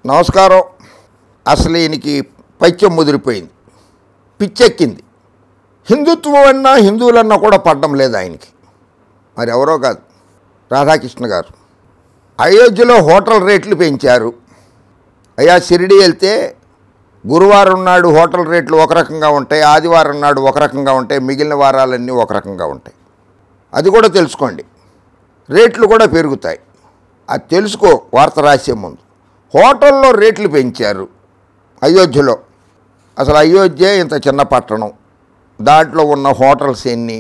నమస్కారం. అసలు ఈయనకి పైత్యం ముదిరిపోయింది, పిచ్చెక్కింది. హిందుత్వం అన్నా హిందువులన్నా కూడా పడడం లేదు ఆయనకి. మరి ఎవరో కాదు, రాధాకృష్ణ గారు. అయోధ్యలో హోటల్ రేట్లు పెంచారు. అయ్యా షిరిడి వెళ్తే గురువారం నాడు హోటల్ రేట్లు ఒక రకంగా ఉంటాయి, ఆదివారం నాడు ఒక రకంగా ఉంటాయి, మిగిలిన వారాలన్నీ ఒక రకంగా ఉంటాయి. అది కూడా తెలుసుకోండి. రేట్లు కూడా పెరుగుతాయి, అది తెలుసుకో వార్త రాసే ముందు. హోటల్లో రేట్లు పెంచారు అయోధ్యలో. అసలు అయోధ్య ఇంత చిన్న పట్టణం, దాంట్లో ఉన్న హోటల్స్ ఎన్ని,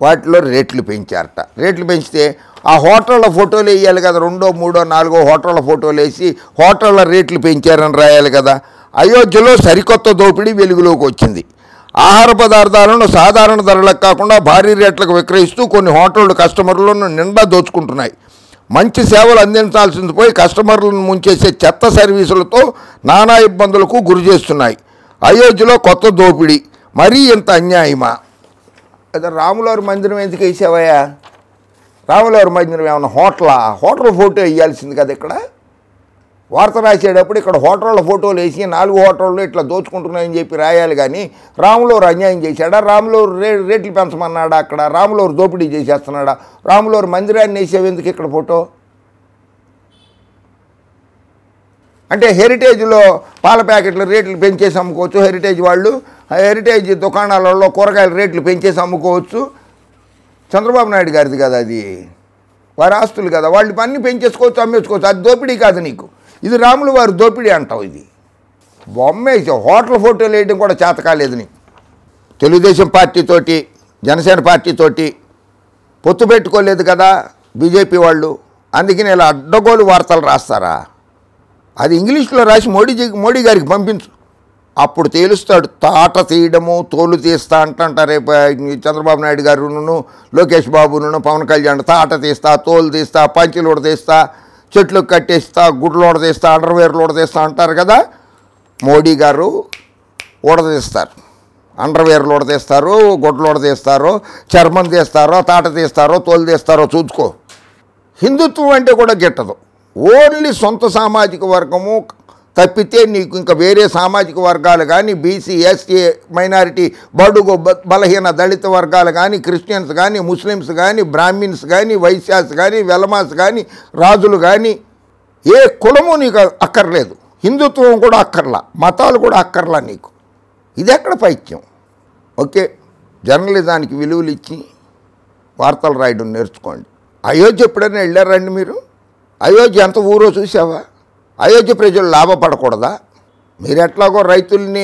వాటిలో రేట్లు పెంచారట. రేట్లు పెంచితే ఆ హోటళ్ళ ఫోటోలు వేయాలి కదా, 2, 3, 4 హోటళ్ళ ఫోటోలు వేసి హోటళ్ళ రేట్లు పెంచారని రాయాలి కదా. అయోధ్యలో సరికొత్త దోపిడీ వెలుగులోకి వచ్చింది. ఆహార పదార్థాలను సాధారణ ధరలకు కాకుండా భారీ రేట్లకు విక్రయిస్తూ కొన్ని హోటళ్ళు కస్టమర్లను నిండా దోచుకుంటున్నాయి. మంచి సేవలు అందించాల్సింది పోయి కస్టమర్లను ముంచేసే చెత్త సర్వీసులతో నానా ఇబ్బందులకు గురి చేస్తున్నాయి. అయోధ్యలో కొత్త దోపిడీ, మరీ ఇంత అన్యాయమా? అదే రాములవారి మందిరం ఎందుకు వేసావయ్యా? రాములవారి మందిరం ఏమన్నా హోటల్ ఫోటో వేయాల్సింది కదా. ఇక్కడ వార్త రాసేటప్పుడు ఇక్కడ హోటళ్ళ ఫోటోలు వేసి 4 హోటళ్ళు ఇట్లా దోచుకుంటున్నాయని చెప్పి రాయాలి. కానీ రాములవారు అన్యాయం చేశాడా? రాములవారు రేట్లు పెంచమన్నాడా? అక్కడ రాములవారు దోపిడీ చేసేస్తున్నాడా? రాములవారి మందిరాన్ని వేసేవి ఎందుకు ఇక్కడ ఫోటో? అంటే హెరిటేజ్లో పాల ప్యాకెట్ల రేట్లు పెంచేసి అమ్ముకోవచ్చు. హెరిటేజ్ వాళ్ళు హెరిటేజ్ దుకాణాలలో కూరగాయల రేట్లు పెంచేసి అమ్ముకోవచ్చు. చంద్రబాబు నాయుడు గారిది కదా అది, వారి ఆస్తులు కదా, వాళ్ళు అన్నీ పెంచేసుకోవచ్చు, అమ్మేసుకోవచ్చు. అది దోపిడీ కాదు నీకు. ఇది రాముల వారి దోపిడీ అంటావు. ఇది బొమ్మేసి హోటల్ ఫోటోలు వేయడం కూడా చేత కాలేదు నీకు. తెలుగుదేశం పార్టీతోటి జనసేన పార్టీతోటి పొత్తు పెట్టుకోలేదు కదా బీజేపీ వాళ్ళు, అందుకని ఇలా అడ్డగోలు వార్తలు రాస్తారా? అది ఇంగ్లీష్లో రాసి మోడీ గారికి పంపించు, అప్పుడు తేలుస్తాడు. తాట తీయడము, తోలు తీస్తా అంటారు రేపు చంద్రబాబు నాయుడు గారును, లోకేష్ బాబును, పవన్ కళ్యాణ్. తాట తీస్తా, తోలు తీస్తా, పంచులు ఉడతీస్తా, చెట్లు కట్టేస్తా, గుడ్లు ఉడతీస్తా, అండర్వేర్లు ఉడతీస్తా అంటారు కదా. మోడీ గారు ఉడతీస్తారు, అండర్వేర్లు ఉడతీస్తారు, గుడ్లు ఉడతీస్తారో, చర్మం తీస్తారో, తాట తీస్తారో, తోలు తీస్తారో చూసుకో. హిందుత్వం అంటే కూడా గిట్టదు. ఓన్లీ సొంత సామాజిక వర్గము తప్పితే నీకు ఇంకా వేరే సామాజిక వర్గాలు కానీ, బీసీ, ఎస్టీ, మైనారిటీ, బడుగు బలహీన దళిత వర్గాలు కానీ, క్రిస్టియన్స్ కానీ, ముస్లిమ్స్ కానీ, బ్రాహ్మిన్స్ కానీ, వైశ్యాస్ కానీ, వెలమాస్ కానీ, రాజులు కానీ, ఏ కులము నీకు అక్కర్లేదు. హిందుత్వం కూడా అక్కర్లా, మతాలు కూడా అక్కర్లా నీకు. ఇది ఎక్కడ పైత్యం? ఓకే, జర్నలిజానికి విలువలు ఇచ్చి వార్తలు రాయడం నేర్చుకోండి. అయోధ్య ఎప్పుడైనా వెళ్ళారండి మీరు? అయోధ్య ఎంత ఊరో చూసావా? అయోధ్య ప్రజలు లాభపడకూడదా? మీరు ఎట్లాగో రైతుల్ని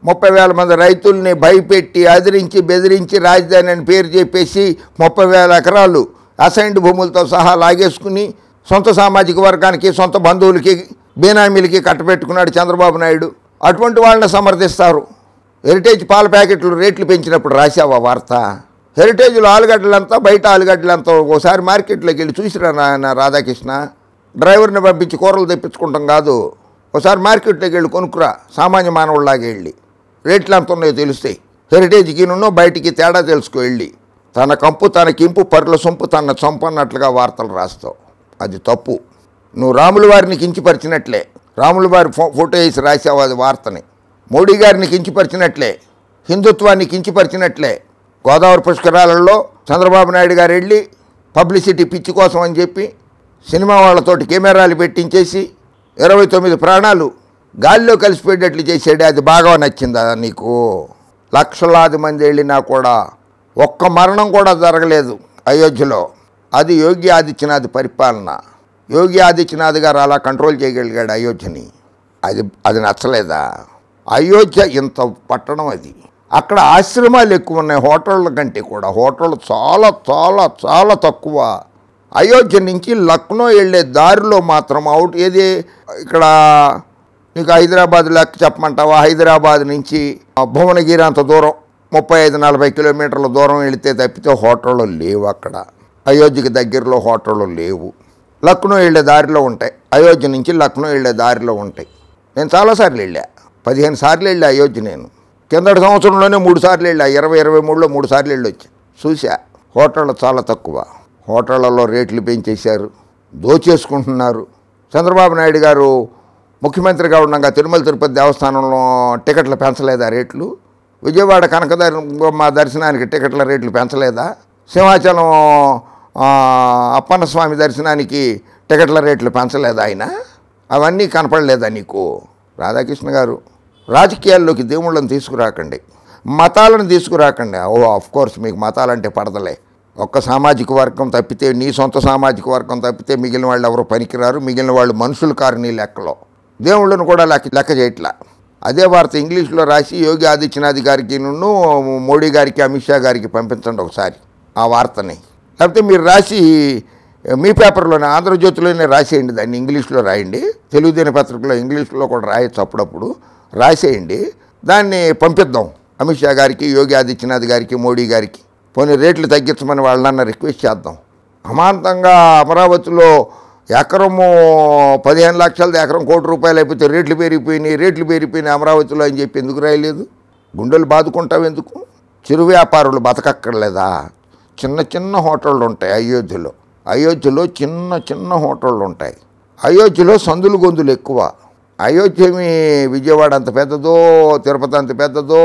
30,000 మంది రైతుల్ని భయపెట్టి అదిరించి బెదిరించి రాజధాని అని పేరు చెప్పేసి 30,000 ఎకరాలు అసైన్డ్ భూములతో సహా లాగేసుకుని సొంత సామాజిక వర్గానికి, సొంత బంధువులకి, బేనామీలకి కట్టబెట్టుకున్నాడు చంద్రబాబు నాయుడు. అటువంటి వాళ్ళని సమర్థిస్తారు. హెరిటేజ్ పాల ప్యాకెట్లు రేట్లు పెంచినప్పుడు రాశావా వార్త? హెరిటేజ్లో ఆలుగడ్డలంతా, బయట ఆలుగడ్డలంతా ఒకసారి మార్కెట్లోకి వెళ్ళి చూసిరా నాయన రాధాకృష్ణ. డ్రైవర్ని పంపించి కూరలు తెప్పించుకుంటాం కాదు, ఒకసారి మార్కెట్లోకి వెళ్ళి కొనుక్కురా, సామాన్య మానవుల్లాగా వెళ్ళి. రేట్లు ఎంత ఉన్నాయో తెలుస్తాయి. హెరిటేజ్కి నున్నో బయటికి తేడా తెలుసుకో వెళ్ళి. తన కంపు తనకింపు, పరుల సొంపు తన చంపన్నట్లుగా వార్తలు రాస్తావు. అది తప్పు. నువ్వు రాముల వారిని కించిపరిచినట్లే, రాముల వారి ఫోటో వేసి రాసావు అది వార్తని. మోడీ గారిని కించిపరిచినట్లే, హిందుత్వాన్ని కించిపరిచినట్లే. గోదావరి పుష్కరాలలో చంద్రబాబు నాయుడు గారు వెళ్ళి పబ్లిసిటీ పిచ్చి కోసం అని చెప్పి సినిమా వాళ్ళతోటి కెమెరాలు పెట్టించేసి 29 ప్రాణాలు గాలిలో కలిసిపోయేటట్లు చేసాడు. అది బాగా నచ్చిందా నీకు? లక్షలాది మంది వెళ్ళినా కూడా ఒక్క మరణం కూడా జరగలేదు అయోధ్యలో. అది యోగి ఆదిత్యనాథ్ పరిపాలన. యోగి ఆదిత్యనాథ్ గారు అలా కంట్రోల్ చేయగలిగాడు అయోధ్యని. అది నచ్చలేదా? అయోధ్య ఇంత పట్టణం, అది అక్కడ ఆశ్రమాలు ఎక్కువ ఉన్నాయి హోటళ్ళ కంటే కూడా. హోటళ్ళు చాలా చాలా చాలా తక్కువ. అయోధ్య నుంచి లక్నో వెళ్ళే దారిలో మాత్రం ఏది ఇక్కడ నీకు హైదరాబాద్ లెక్క చెప్పమంటావా? హైదరాబాద్ నుంచి భువనగిరి అంత దూరం 35-40 కిలోమీటర్ల దూరం వెళితే తప్పితే హోటళ్ళు లేవు అక్కడ. అయోధ్యకి దగ్గరలో హోటళ్ళు లేవు. లక్నో వెళ్ళే దారిలో ఉంటాయి, అయోధ్య నుంచి లక్నో వెళ్ళే దారిలో ఉంటాయి. నేను చాలాసార్లు వెళ్ళా, 15 సార్లు వెళ్ళా అయోధ్య. నేను కిందటి సంవత్సరంలోనే 3 సార్లు వెళ్ళా, 2023లో 3 సార్లు వెళ్ళి వచ్చా. చూసా హోటళ్ళు చాలా తక్కువ. హోటళ్లలో రేట్లు పెంచేశారు, దోచేసుకుంటున్నారు. చంద్రబాబు నాయుడు గారు ముఖ్యమంత్రిగా ఉండగా తిరుమల తిరుపతి దేవస్థానంలో టికెట్లు పెంచలేదా రేట్లు? విజయవాడ కనకదుర్గమ్మ దర్శనానికి టికెట్ల రేట్లు పెంచలేదా? సింహాచలం అప్పన్న స్వామి దర్శనానికి టికెట్ల రేట్లు పెంచలేదా ఆయన? అవన్నీ కనపడలేదా నీకు? రాధాకృష్ణ గారు, రాజకీయాల్లోకి దేవుళ్ళని తీసుకురాకండి, మతాలను తీసుకురాకండి. ఆఫ్కోర్స్ మీకు మతాలంటే పడదలే. ఒక్క సామాజిక వర్గం తప్పితే, నీ సొంత సామాజిక వర్గం తప్పితే మిగిలిన వాళ్ళు ఎవరు పనికిరారు. మిగిలిన వాళ్ళు మనుషులు కారు నీ లెక్కలో. దేవుళ్ళను కూడా లెక్క చేయట్లా. అదే వార్త ఇంగ్లీష్లో రాసి యోగి ఆదిత్యనాథ్ గారికి మోడీ గారికి అమిత్ షా గారికి పంపించండి ఒకసారి ఆ వార్తని. లేకపోతే మీరు రాసి మీ పేపర్లోనే ఆంధ్రజ్యోతిలోనే రాసేయండి, దాన్ని ఇంగ్లీష్లో రాయండి. తెలుగు దినపత్రికలో ఇంగ్లీష్లో కూడా రాయొచ్చు, అప్పుడప్పుడు రాసేయండి. దాన్ని పంపిద్దాం అమిత్ షా గారికి, యోగి ఆదిత్యనాథ్ గారికి, మోడీ గారికి. పోనీ రేట్లు తగ్గించమని వాళ్ళన్న రిక్వెస్ట్ చేద్దాం. అమాంతంగా అమరావతిలో ఎకరము 15 లక్షలది ఎకరం ₹1,00,00,000 అయిపోతే రేట్లు పెరిగిపోయినాయి అమరావతిలో అని చెప్పి ఎందుకు రాయలేదు? గుండెలు బాదుకుంటావు ఎందుకు? చిరు వ్యాపారులు బతకక్కర్లేదా? చిన్న చిన్న హోటళ్ళు ఉంటాయి అయోధ్యలో చిన్న హోటళ్ళు ఉంటాయి. అయోధ్యలో సందులు గొంతులు ఎక్కువ. అయోధ్య విజయవాడ అంత పెద్దదో, తిరుపతి అంత పెద్దదో,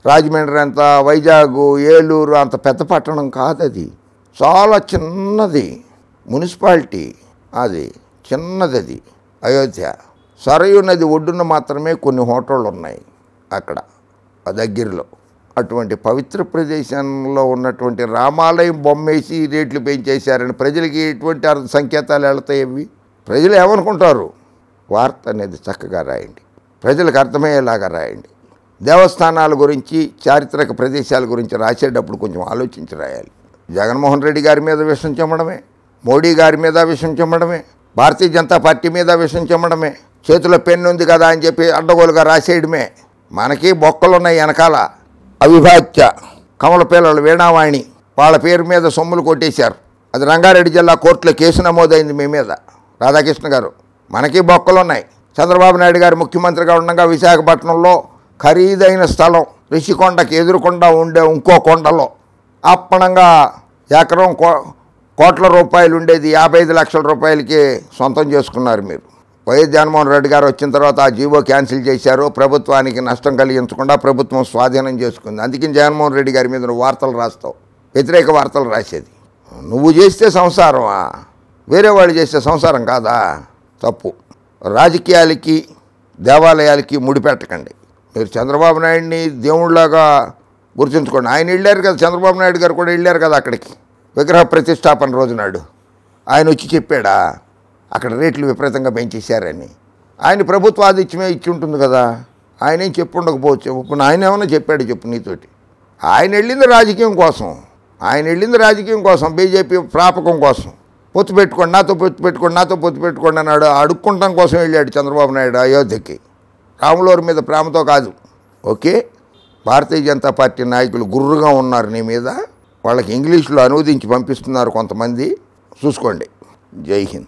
రాజమండ్రి అంత, వైజాగ్, ఏలూరు అంత పెద్ద పట్టణం కాదు. అది చాలా చిన్నది మున్సిపాలిటీ, అది చిన్నది. అది అయోధ్య. సరయూ నది ఒడ్డున మాత్రమే కొన్ని హోటళ్ళు ఉన్నాయి అక్కడ దగ్గరలో. అటువంటి పవిత్ర ప్రదేశంలో ఉన్నటువంటి రామాలయం బొమ్మేసి రేట్లు పెంచేశారని ప్రజలకి ఎటువంటి సంకేతాలు వెళతాయి? అవి ప్రజలు ఏమనుకుంటారు? వార్త అనేది చక్కగా రాయండి, ప్రజలకు అర్థమయ్యేలాగా రాయండి. దేవస్థానాల గురించి, చారిత్రక ప్రదేశాల గురించి రాసేటప్పుడు కొంచెం ఆలోచించి రాయాలి. జగన్మోహన్ రెడ్డి గారి మీద విషం చెమ్మడమే, మోడీ గారి మీద విషం చెమ్మడమే, భారతీయ జనతా పార్టీ మీద విషం చెమ్మడమే, చేతిలో పెన్ను ఉంది కదా అని చెప్పి అడ్డగోలుగా రాసేయడమే. మనకి బొక్కలున్నాయి వెనకాల. అవిభాజ్య కమల పిల్లలు వీణావాణి వాళ్ళ పేరు మీద సొమ్ములు కొట్టేశారు. అది రంగారెడ్డి జిల్లా కోర్టులో కేసు నమోదైంది మీ మీద. రాధాకృష్ణ గారు, మనకి బొక్కలున్నాయి. చంద్రబాబు నాయుడు గారు ముఖ్యమంత్రిగా ఉండగా విశాఖపట్నంలో ఖరీదైన స్థలం రిషికొండకి ఎదురుకుండా ఉండే ఇంకో కొండలో అప్పనంగా ఎకరం కోట్ల రూపాయలు ఉండేది 55 లక్షల రూపాయలకి సొంతం చేసుకున్నారు మీరు. వైఎస్ జగన్మోహన్ రెడ్డి గారు వచ్చిన తర్వాత ఆ జీవో క్యాన్సిల్ చేశారు. ప్రభుత్వానికి నష్టం కలిగించకుండా ప్రభుత్వం స్వాధీనం చేసుకుంది. అందుకని జగన్మోహన్ రెడ్డి గారి మీద నువ్వు వార్తలు రాస్తావు, వ్యతిరేక వార్తలు రాసేది. నువ్వు చేస్తే సంసారమా? వేరే వాళ్ళు చేస్తే సంసారం కాదా? తప్పు. రాజకీయాలకి దేవాలయాలకి ముడిపెట్టకండి. మీరు చంద్రబాబు నాయుడిని దేవుళ్ళలాగా గుర్తుంచుకోండి. ఆయన వెళ్ళారు కదా, చంద్రబాబు నాయుడు గారు కూడా వెళ్ళారు కదా అక్కడికి విగ్రహ ప్రతిష్టాపన రోజు నాడు. ఆయన వచ్చి చెప్పాడా అక్కడ రేట్లు విపరీతంగా పెంచేశారని? ఆయన ప్రభుత్వ ఆదిత్యమే ఇచ్చి ఉంటుంది కదా, ఆయన ఏం చెప్పు ఉండకపోవచ్చు. ఇప్పుడు ఆయన ఏమన్నా చెప్పాడు చెప్పు నీతోటి? ఆయన వెళ్ళింది రాజకీయం కోసం, బీజేపీ ప్రాపకం కోసం. పొత్తు పెట్టుకోండి, నాతో పొత్తు పెట్టుకోండి అన్నాడు. అడుక్కుంటాం కోసం వెళ్ళాడు చంద్రబాబు నాయుడు అయోధ్యకి. రాములవారి మీద ప్రేమతో కాదు. ఓకే, భారతీయ జనతా పార్టీ నాయకులు గుర్రుగా ఉన్నారు నీ మీద. వాళ్ళకి ఇంగ్లీష్లో అనువదించి పంపిస్తున్నారు కొంతమంది, చూసుకోండి. జై హింద్.